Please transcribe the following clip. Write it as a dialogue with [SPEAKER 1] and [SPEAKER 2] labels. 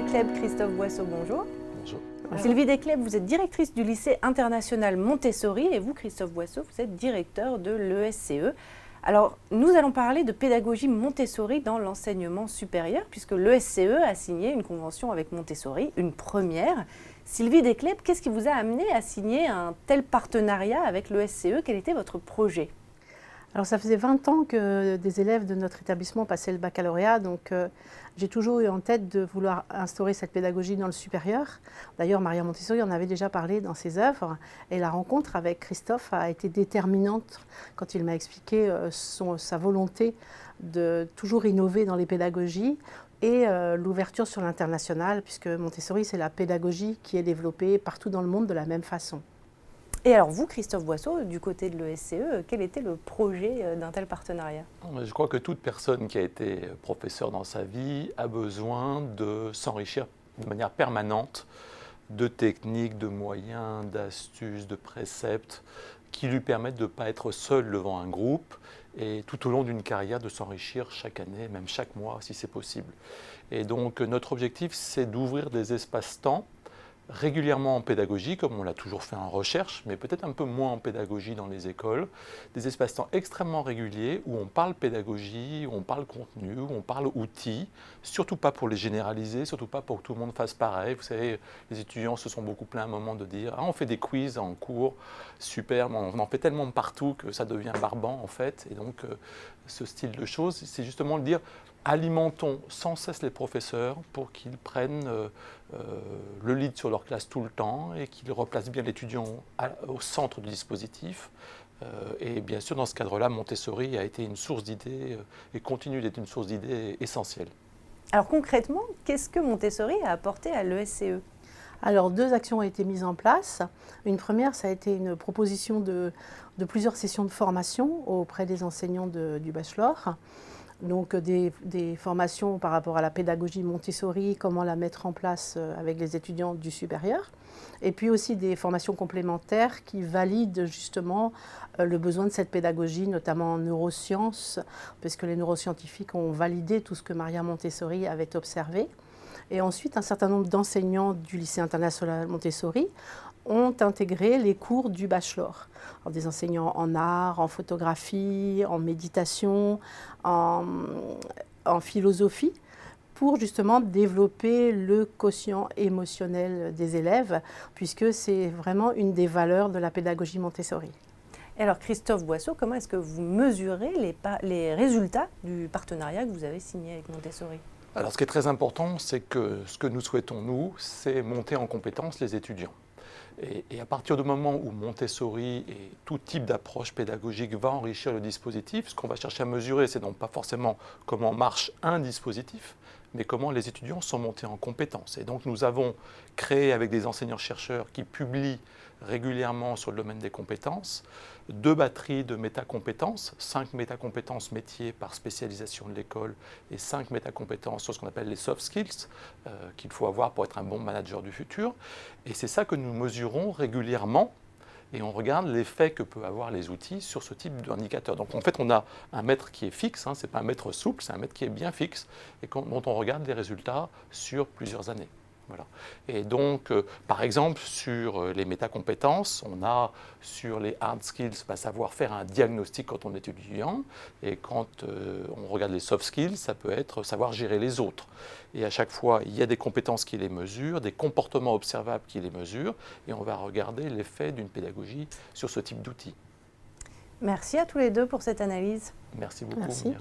[SPEAKER 1] Desclèbes, Christophe Boisseau, bonjour.
[SPEAKER 2] Bonjour.
[SPEAKER 1] Sylvie Desclèbes, vous êtes directrice du lycée international Montessori et vous, Christophe Boisseau, vous êtes directeur de l'ESCE. Alors, nous allons parler de pédagogie Montessori dans l'enseignement supérieur puisque l'ESCE a signé une convention avec Montessori, une première. Sylvie Desclèbes, qu'est-ce qui vous a amené à signer un tel partenariat avec l'ESCE? Quel était votre projet?
[SPEAKER 3] Alors ça faisait 20 ans que des élèves de notre établissement passaient le baccalauréat, donc j'ai toujours eu en tête de vouloir instaurer cette pédagogie dans le supérieur. D'ailleurs, Maria Montessori en avait déjà parlé dans ses œuvres, et la rencontre avec Christophe a été déterminante quand il m'a expliqué sa volonté de toujours innover dans les pédagogies et l'ouverture sur l'international, puisque Montessori, c'est la pédagogie qui est développée partout dans le monde de la même façon.
[SPEAKER 1] Et alors vous, Christophe Boisseau, du côté de l'ESCE, quel était le projet d'un tel partenariat?
[SPEAKER 2] Je crois que toute personne qui a été professeur dans sa vie a besoin de s'enrichir de manière permanente de techniques, de moyens, d'astuces, de préceptes qui lui permettent de ne pas être seul devant un groupe et tout au long d'une carrière de s'enrichir chaque année, même chaque mois si c'est possible. Et donc notre objectif, c'est d'ouvrir des espaces-temps régulièrement en pédagogie, comme on l'a toujours fait en recherche, mais peut-être un peu moins en pédagogie dans les écoles, des espaces-temps extrêmement réguliers où on parle pédagogie, où on parle contenu, où on parle outils, surtout pas pour les généraliser, surtout pas pour que tout le monde fasse pareil. Vous savez, les étudiants se sont beaucoup plaints à un moment de dire « Ah, on fait des quiz en cours, super, mais on en fait tellement partout que ça devient barbant en fait ». Et donc, ce style de choses, c'est justement de dire alimentons sans cesse les professeurs pour qu'ils prennent le lead sur leur classe tout le temps et qu'ils replacent bien l'étudiant au centre du dispositif. Et bien sûr, dans ce cadre-là, Montessori a été une source d'idées et continue d'être une source d'idées essentielle.
[SPEAKER 1] Alors concrètement, qu'est-ce que Montessori a apporté à l'ESCE?
[SPEAKER 3] Alors, deux actions ont été mises en place. Une première, ça a été une proposition de plusieurs sessions de formation auprès des enseignants du bachelor. Donc des formations par rapport à la pédagogie Montessori, comment la mettre en place avec les étudiants du supérieur. Et puis aussi des formations complémentaires qui valident justement le besoin de cette pédagogie, notamment en neurosciences, puisque les neuroscientifiques ont validé tout ce que Maria Montessori avait observé. Et ensuite, un certain nombre d'enseignants du lycée international Montessori ont intégré les cours du bachelor. Alors, des enseignants en art, en photographie, en méditation, en philosophie, pour justement développer le quotient émotionnel des élèves, puisque c'est vraiment une des valeurs de la pédagogie Montessori.
[SPEAKER 1] Et alors Christophe Boisseau, comment est-ce que vous mesurez les résultats du partenariat que vous avez signé avec Montessori?
[SPEAKER 2] Alors ce qui est très important, c'est que ce que nous souhaitons, nous, c'est monter en compétence les étudiants. Et à partir du moment où Montessori et tout type d'approche pédagogique va enrichir le dispositif, ce qu'on va chercher à mesurer, c'est donc pas forcément comment marche un dispositif, mais comment les étudiants sont montés en compétences. Et donc nous avons créé avec des enseignants-chercheurs qui publient régulièrement sur le domaine des compétences, 2 batteries de métacompétences, 5 métacompétences métiers par spécialisation de l'école et 5 métacompétences sur ce qu'on appelle les soft skills qu'il faut avoir pour être un bon manager du futur. Et c'est ça que nous mesurons régulièrement et on regarde l'effet que peuvent avoir les outils sur ce type d'indicateur. Donc en fait, on a un mètre qui est fixe, ce n'est pas un mètre souple, c'est un mètre qui est bien fixe et dont on regarde les résultats sur plusieurs années. Voilà. Et donc, par exemple, sur les métacompétences, on a sur les hard skills, savoir faire un diagnostic quand on est étudiant, et quand on regarde les soft skills, ça peut être savoir gérer les autres. Et à chaque fois, il y a des compétences qui les mesurent, des comportements observables qui les mesurent, et on va regarder l'effet d'une pédagogie sur ce type d'outils.
[SPEAKER 1] Merci à tous les deux pour cette analyse.
[SPEAKER 2] Merci beaucoup.
[SPEAKER 3] Merci.
[SPEAKER 2] Mia.